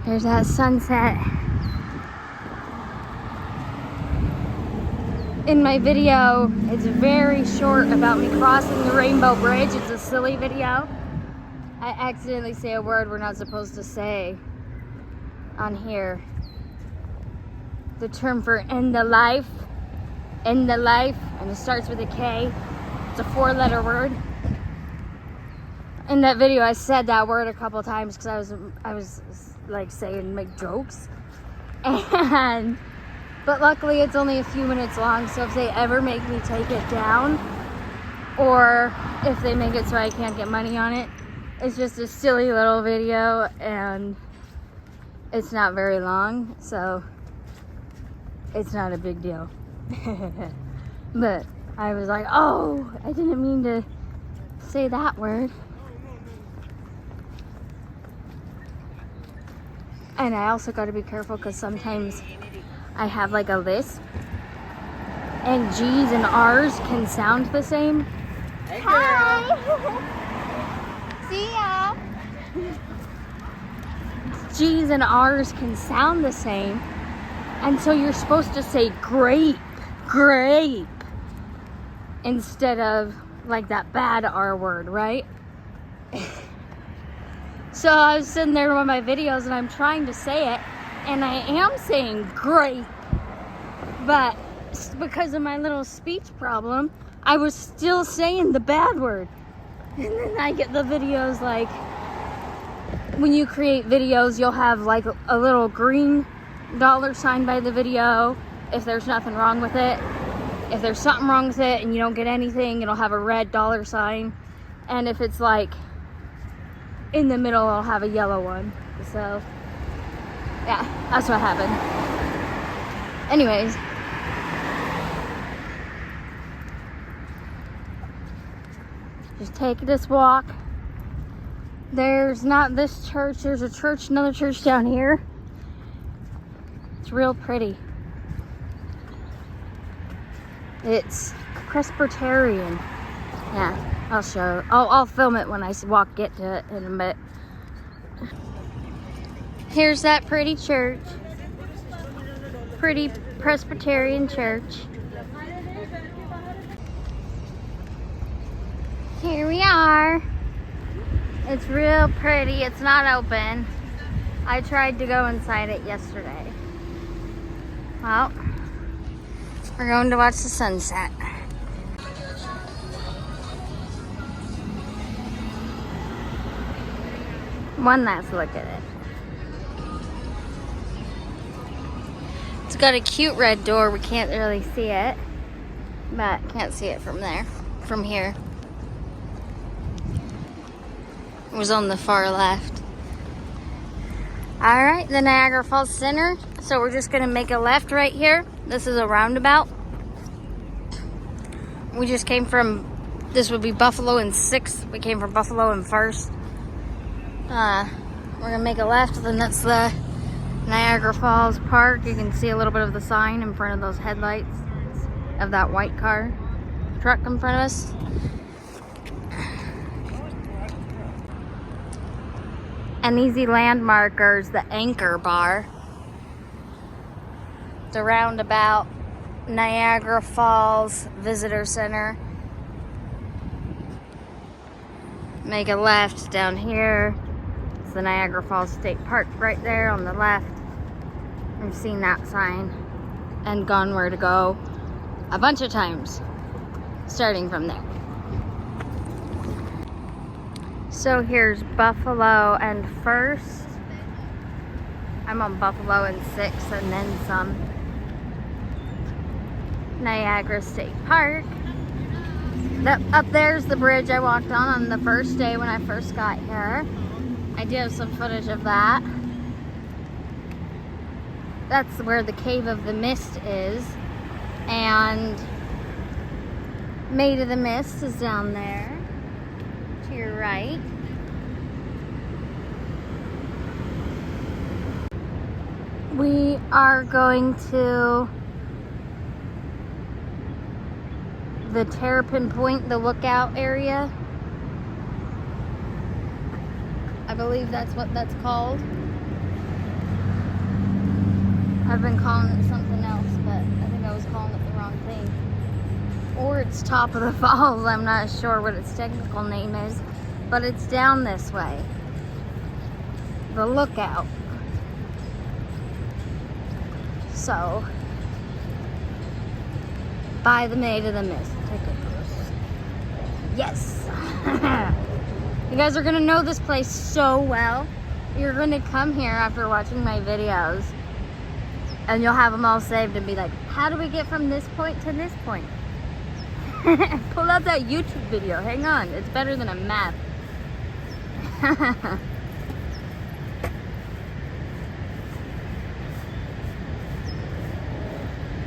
There's that sunset. In my video, it's very short about me crossing the Rainbow Bridge. It's a silly video. I accidentally say a word we're not supposed to say on here. The term for end the life, and it starts with a K. It's a 4-letter word. In that video, I said that word a couple times because I was like saying, make jokes. But luckily it's only a few minutes long, so if they ever make me take it down, or if they make it so I can't get money on it, it's just a silly little video and it's not very long, so it's not a big deal. But I was like, oh, I didn't mean to say that word. And I also got to be careful because sometimes I have like a lisp, and G's and R's can sound the same. Hey, girl. Hi! See ya! G's and R's can sound the same, and so you're supposed to say grape, instead of like that bad R word, right? So I was sitting there with my videos and I'm trying to say it, and I am saying grape, but because of my little speech problem, I was still saying the bad word. And then I get the videos, like, when you create videos, you'll have like a little green $sign by the video if there's nothing wrong with it. If there's something wrong with it and you don't get anything, it'll have a red $sign. And if it's like in the middle, I'll have a yellow one. So yeah, that's what happened. Anyways, just take this walk. There's not this church, there's a church, another church down here. It's real pretty. It's Presbyterian. Yeah, I'll show. I'll film it when I get to it in a bit. Here's that pretty church. Pretty Presbyterian church. Here we are. It's real pretty. It's not open. I tried to go inside it yesterday. Well, we're going to watch the sunset. One last look at it. It's got a cute red door. We can't really see it, but can't see it from there, from here. It was on the far left. All right, the Niagara Falls Center. So we're just gonna make a left right here. This is a roundabout. We just came from, this would be Buffalo and 6th. We came from Buffalo and 1st. We're gonna make a left, then that's the Niagara Falls Park. You can see a little bit of the sign in front of those headlights of that white truck in front of us. An easy landmarkers, the Anchor Bar. The roundabout, Niagara Falls Visitor Center. Make a left down here. It's the Niagara Falls State Park right there on the left. I've seen that sign and gone where to go a bunch of times, starting from there. So here's Buffalo and 1st. I'm on Buffalo and 6th and then some. Niagara State Park. Up there's the bridge I walked on the first day when I first got here. I do have some footage of that. That's where the Cave of the Mist is. And Maid of the Mist is down there to your right. We are going to the Terrapin Point, the lookout area. I believe that's what that's called. I've been calling it something else, but I think I was calling it the wrong thing. Or it's Top of the Falls. I'm not sure what its technical name is, but it's down this way. The Lookout. So, by the Maid of the Mist. Yes! You guys are gonna know this place so well. You're gonna come here after watching my videos and you'll have them all saved and be like, how do we get from this point to this point? Pull out that YouTube video. Hang on. It's better than a map.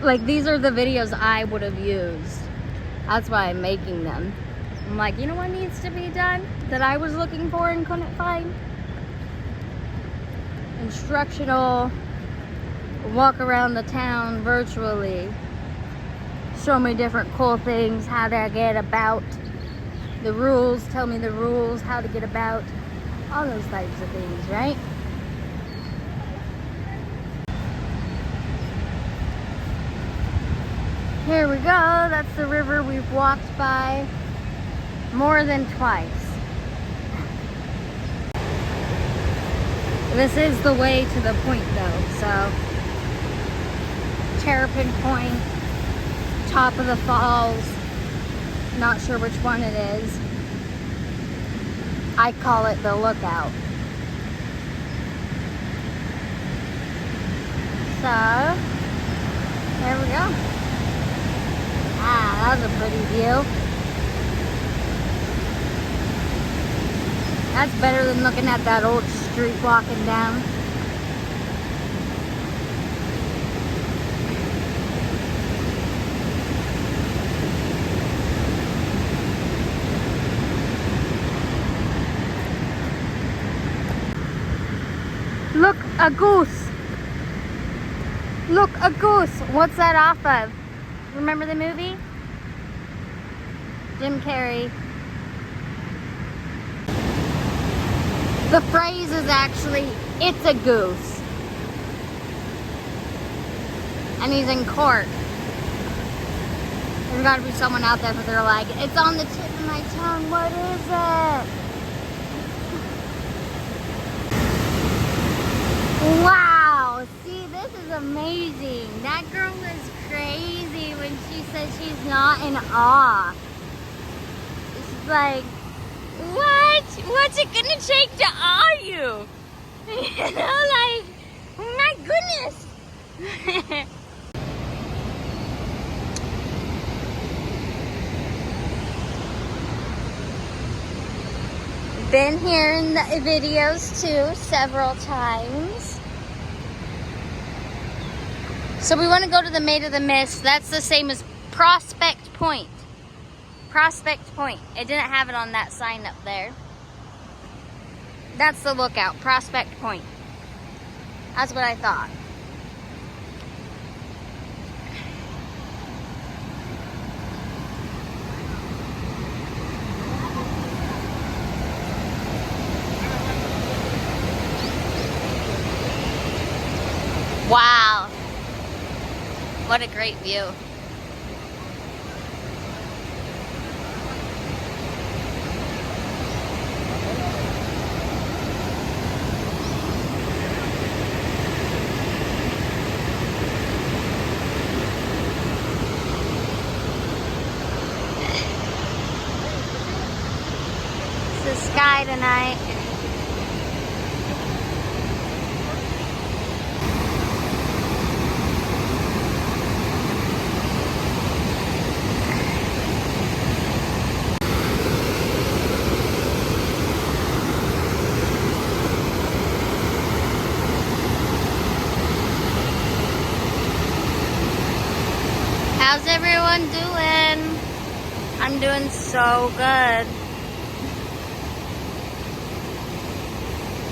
Like, these are the videos I would have used. That's why I'm making them. I'm like, you know what needs to be done that I was looking for and couldn't find? Instructional, walk around the town virtually. Show me different cool things, how to get about. The rules, tell me the rules, how to get about. All those types of things, right? Here we go. That's the river we've walked by more than twice. This is the way to the point though, so Terrapin Point, Top of the Falls, not sure which one it is. I call it the Lookout. So, there we go. Ah, that was a pretty view. That's better than looking at that old street walking down. Look, a goose. Look, a goose. What's that off of? Remember the movie? Jim Carrey. The phrase is actually, it's a goose. And he's in court. There's gotta be someone out there, but they're like, it's on the tip of my tongue, what is it? Wow, see, this is amazing. That girl is crazy when she says she's not in awe. She's like, what? What's it gonna take to awe you? You know, like, my goodness. Been here in the videos too several times. So we want to go to the Maid of the Mist. That's the same as Prospect Point. Prospect Point. It didn't have it on that sign up there. That's the Lookout. Prospect Point. That's what I thought. Wow. What a great view. It's the sky tonight. How's everyone doing? I'm doing so good.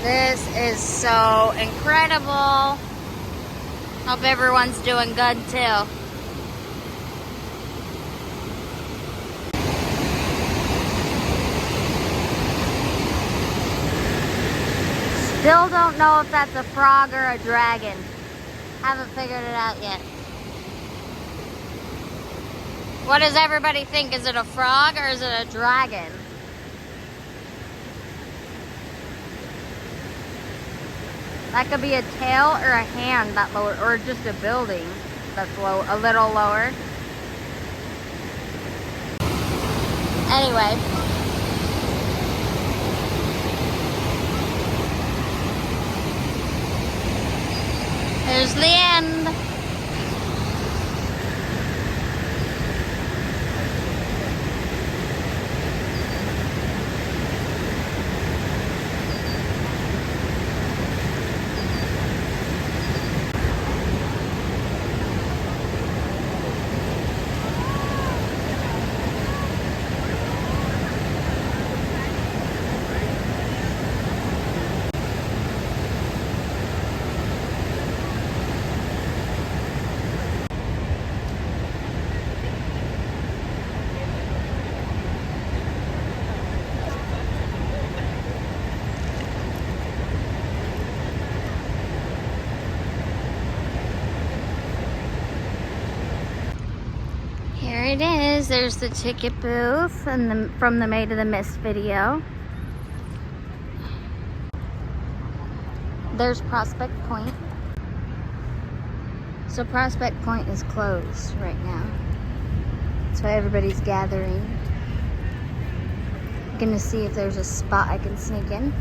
This is so incredible. Hope everyone's doing good too. Still don't know if that's a frog or a dragon. Haven't figured it out yet. What does everybody think? Is it a frog or is it a dragon? That could be a tail or a hand that lower, or just a building that's low, a little lower. Anyway. Here's the end. Here it is. There's the ticket booth and from the Maid of the Mist video. There's Prospect Point. So Prospect Point is closed right now. That's why everybody's gathering. I'm gonna see if there's a spot I can sneak in.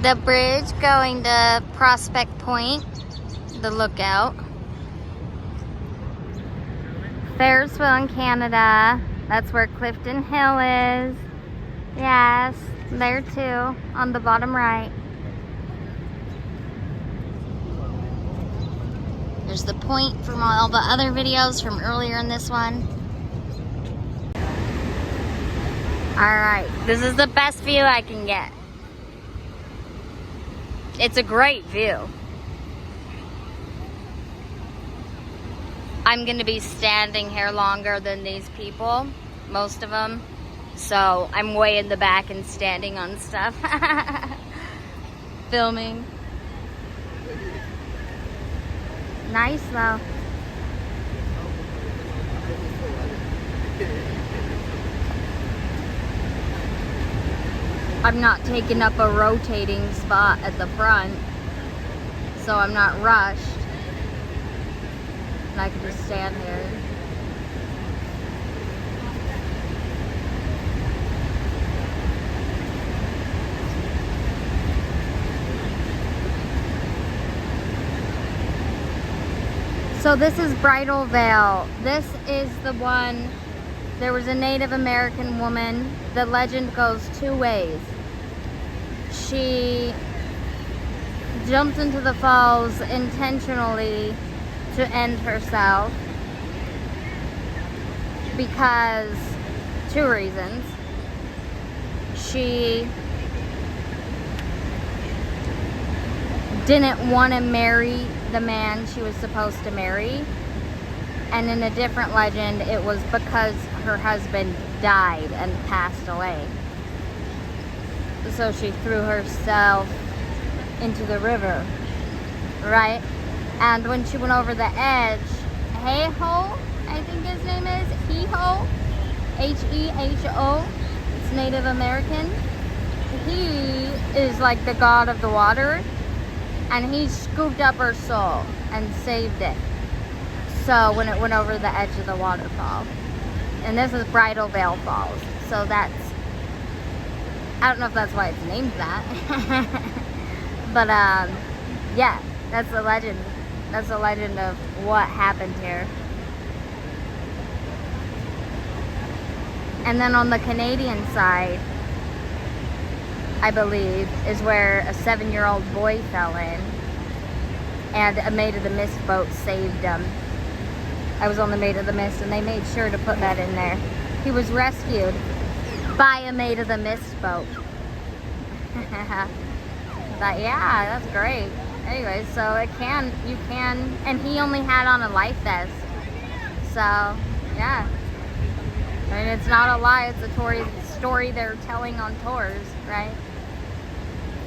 The bridge going to Prospect Point, the lookout. Ferrisville in Canada. That's where Clifton Hill is. Yes, there too, on the bottom right. There's the point from all the other videos from earlier in this one. Alright, this is the best view I can get. It's a great view. I'm gonna be standing here longer than these people, most of them. So I'm way in the back and standing on stuff. Filming. Nice though. I'm not taking up a rotating spot at the front, so I'm not rushed. And I can just stand here. So this is Bridal Veil. This is the one, there was a Native American woman. The legend goes two ways. She jumped into the falls intentionally to end herself because two reasons. She didn't want to marry the man she was supposed to marry, and in a different legend it was because her husband died and passed away, so she threw herself into the river, right? And when she went over the edge, Heiho, I think his name is Heiho, H-E-H-O, it's Native American. He is like the god of the water, and he scooped up her soul and saved it. So when it went over the edge of the waterfall. And this is Bridal Veil Falls. So that's, I don't know if that's why it's named that. But yeah, that's the legend. That's the legend of what happened here. And then on the Canadian side, I believe, is where a 7-year-old boy fell in, and a Maid of the Mist boat saved him. I was on the Maid of the Mist, and they made sure to put that in there. He was rescued by a Maid of the Mist boat. I thought, yeah, that's great. Anyway, so you can, and he only had on a life vest. So, yeah. I mean, it's not a lie, it's a story they're telling on tours, right?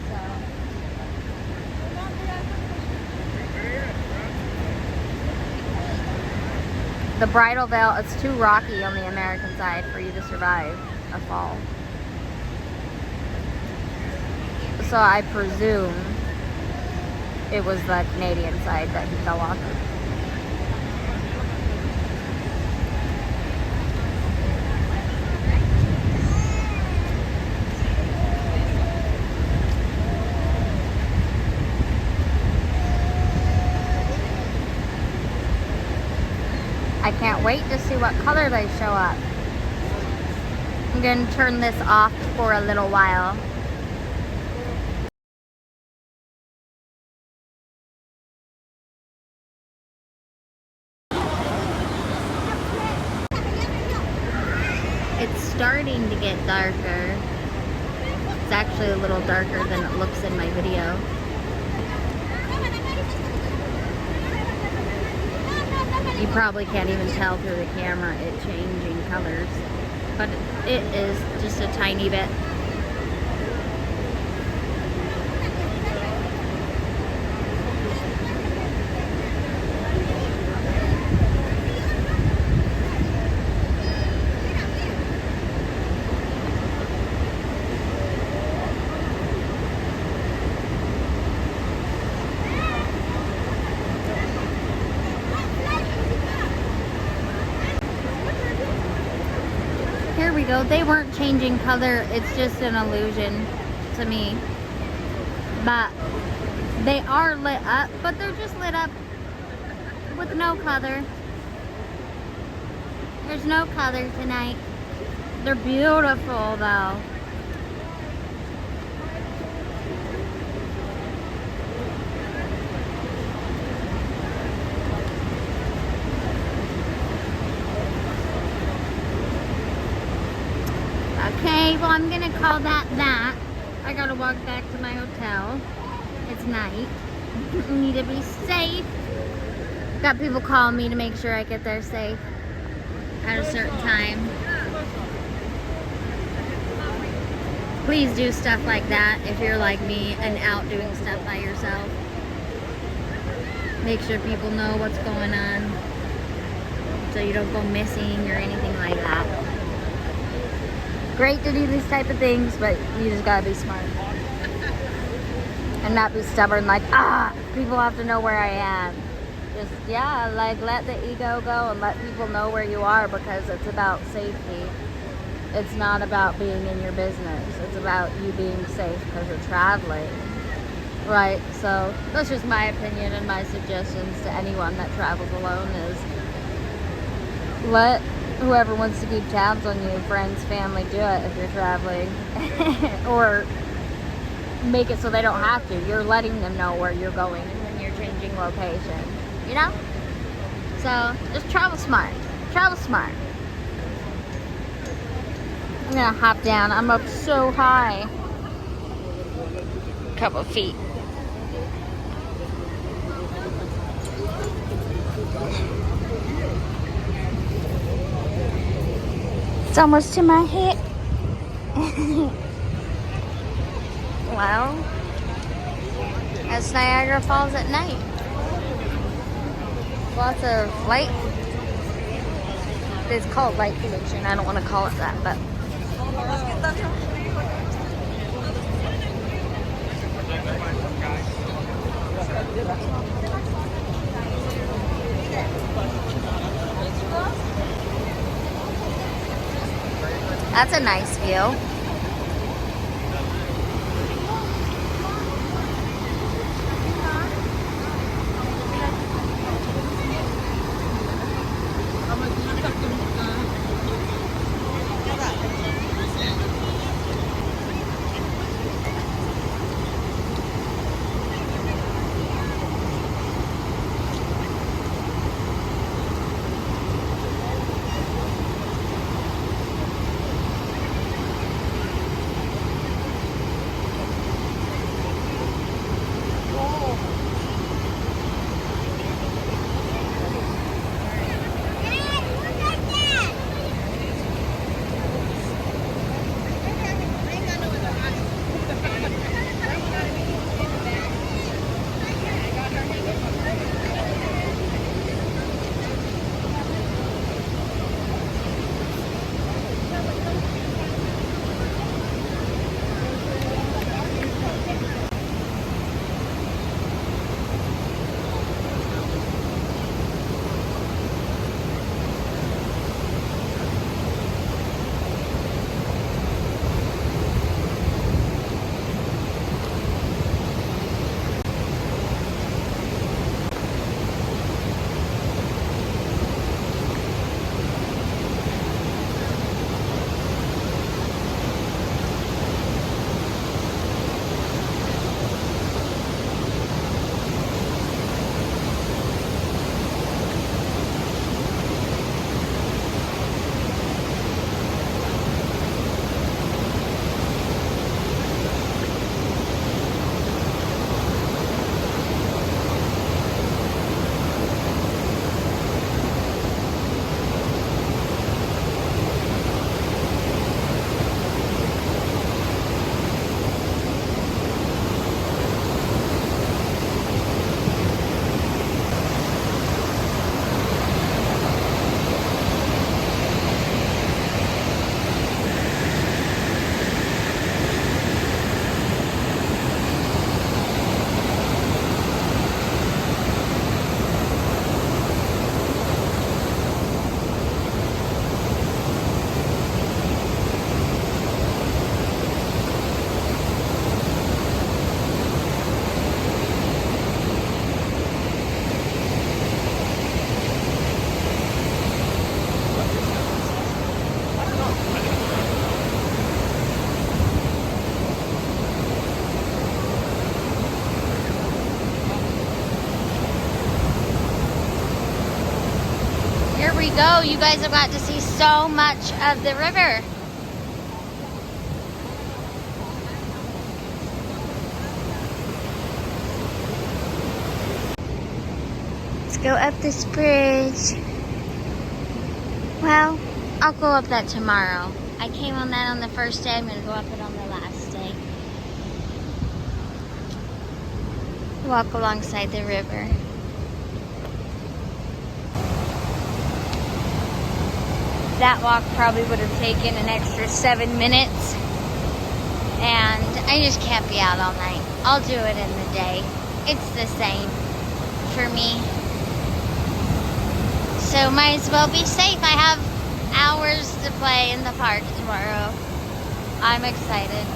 So. The bridal veil, it's too rocky on the American side for you to survive a fall. So I presume it was the Canadian side that he fell off of. I can't wait to see what color they show up. I'm going to turn this off for a little while. It's starting to get darker. It's actually a little darker than it looks in my video. You probably can't even tell through the camera it changing colors, but it is just a tiny bit. Here we go. They weren't changing color. It's just an illusion to me. But they are lit up, but they're just lit up with no color. There's no color tonight. They're beautiful though. Okay, well, I'm gonna call that. I gotta walk back to my hotel. It's night. I need to be safe. Got people calling me to make sure I get there safe at a certain time. Please do stuff like that if you're like me and out doing stuff by yourself. Make sure people know what's going on so you don't go missing or anything like that. Great to do these type of things, but you just gotta be smart and not be stubborn like, people have to know where I am. Just, yeah, like let the ego go and let people know where you are, because it's about safety. It's not about being in your business. It's about you being safe because you're traveling, right? So that's just my opinion, and my suggestions to anyone that travels alone is let whoever wants to keep tabs on you, friends, family, do it if you're traveling. Or make it so they don't have to. You're letting them know where you're going when you're changing location, you know? So just travel smart. Travel smart. I'm gonna hop down. I'm up so high. Couple feet. It's almost to my hip. Well, that's Niagara Falls at night. Lots of light. It's called light pollution. I don't want to call it that, but. That's a nice view. we go, you guys have got to see so much of the river. Let's go up this bridge. Well, I'll go up that tomorrow. I came on that on the first day. I'm going to go up it on the last day. Walk alongside the river. That walk probably would have taken an extra 7 minutes. And I just can't be out all night. I'll do it in the day. It's the same for me. So might as well be safe. I have hours to play in the park tomorrow. I'm excited.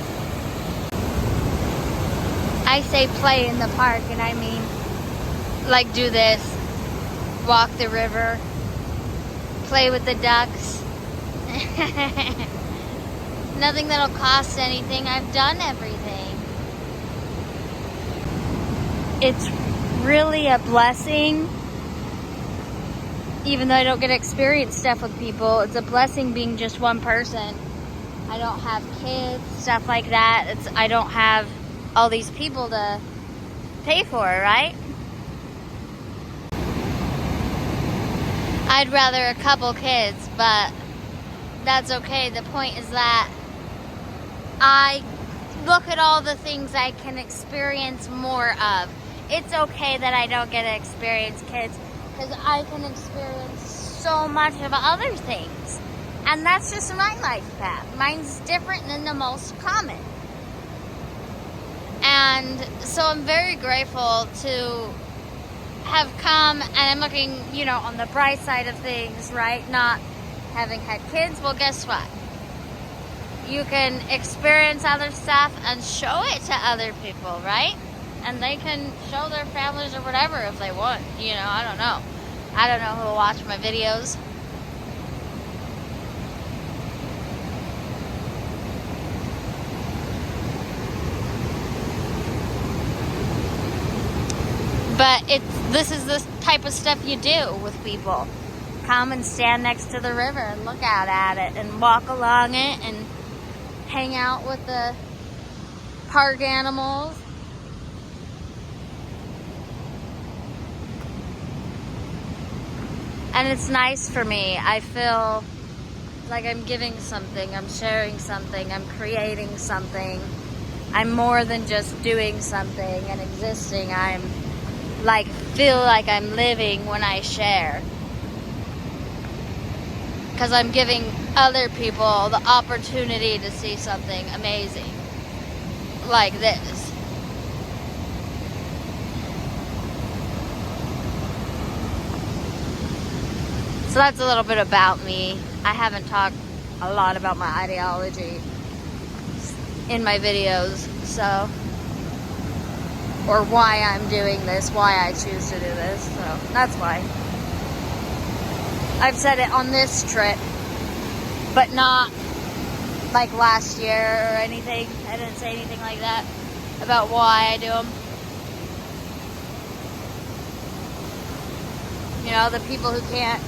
I say play in the park, and I mean like do this, walk the river, play with the ducks. Nothing that'll cost anything. I've done everything. It's really a blessing. Even though I don't get to experience stuff with people, it's a blessing being just one person. I don't have kids, stuff like that. I don't have all these people to pay for, right? I'd rather a couple kids, but that's okay. The point is that I look at all the things I can experience more of. It's okay that I don't get to experience kids, because I can experience so much of other things. And that's just my life path. Mine's different than the most common. And so I'm very grateful to have come, and I'm looking, on the bright side of things, right? Not having had kids. Well, guess what? You can experience other stuff and show it to other people, right? And they can show their families or whatever if they want. I don't know. I don't know who will watch my videos. But this is the type of stuff you do with people. Come and stand next to the river and look out at it and walk along it and hang out with the park animals. And it's nice for me. I feel like I'm giving something, I'm sharing something, I'm creating something. I'm more than just doing something and existing. I'm feel like I'm living when I share. Because I'm giving other people the opportunity to see something amazing like this. So that's a little bit about me. I haven't talked a lot about my ideology in my videos, so, or why I'm doing this, why I choose to do this, so that's why. I've said it on this trip, but not like last year or anything. I didn't say anything like that about why I do them. The people who can't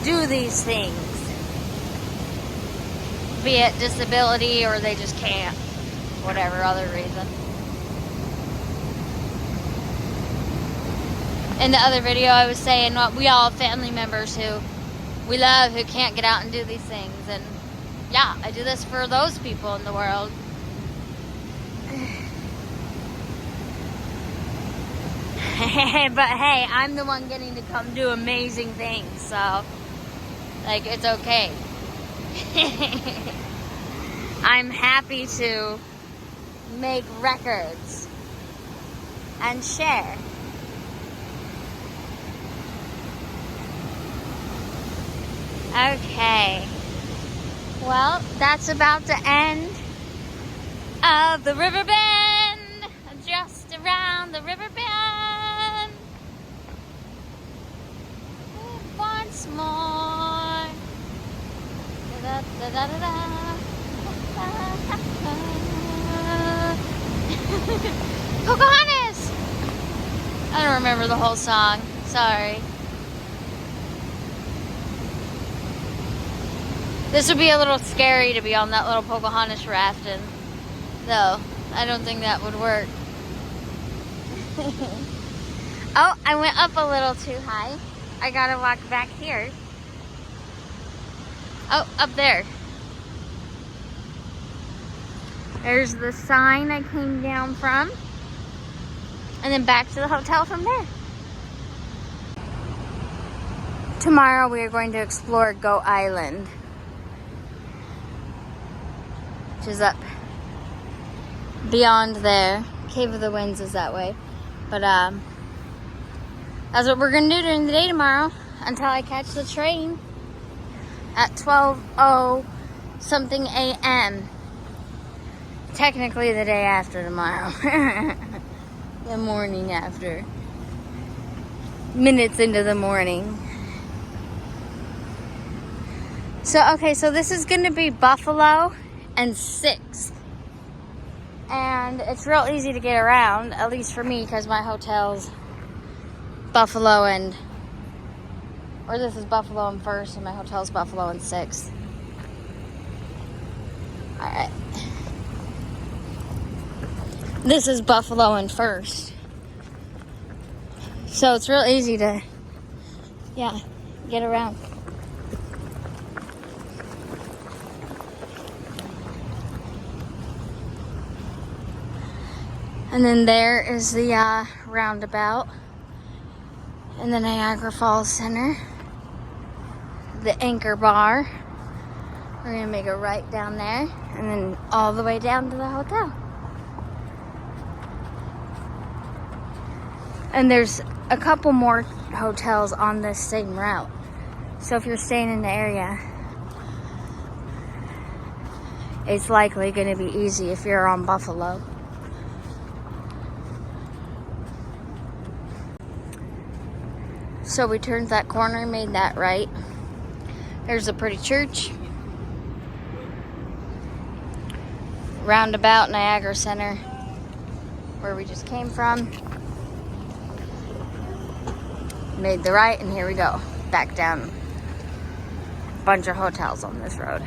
do these things, be it disability or they just can't, whatever other reason. In the other video I was saying we all have family members who we love who can't get out and do these things, and yeah, I do this for those people in the world. But hey, I'm the one getting to come do amazing things, so it's okay. I'm happy to make records and share. Okay. Well, that's about the end of the river bend. Just around the river bend. Once more. Da, da, da, da, da. Pocahontas! I don't remember the whole song. Sorry. This would be a little scary to be on that little Pocahontas rafting, though. I don't think that would work. Oh, I went up a little too high. I gotta walk back here. Oh, up there. There's the sign I came down from. And then back to the hotel from there. Tomorrow we are going to explore Goat Island, which is up beyond there. Cave of the Winds is that way. But that's what we're going to do during the day tomorrow until I catch the train at 12:00 something a.m. Technically the day after tomorrow. The morning after. Minutes into the morning. So, okay, so this is going to be Buffalo and 6th. And it's real easy to get around, at least for me, because my hotel's Buffalo and... Or this is Buffalo and 1st, and my hotel's Buffalo and 6th. Alright. This is Buffalo and 1st. So it's real easy to, yeah, get around. And then there is the roundabout in the Niagara Falls Center. The Anchor Bar. We're going to make a right down there and then all the way down to the hotel. And there's a couple more hotels on this same route. So if you're staying in the area, it's likely going to be easy if you're on Buffalo. So we turned that corner, made that right. There's a pretty church. Roundabout, Niagara Center, where we just came from. Made the right, and here we go. Back down. Bunch of hotels on this road.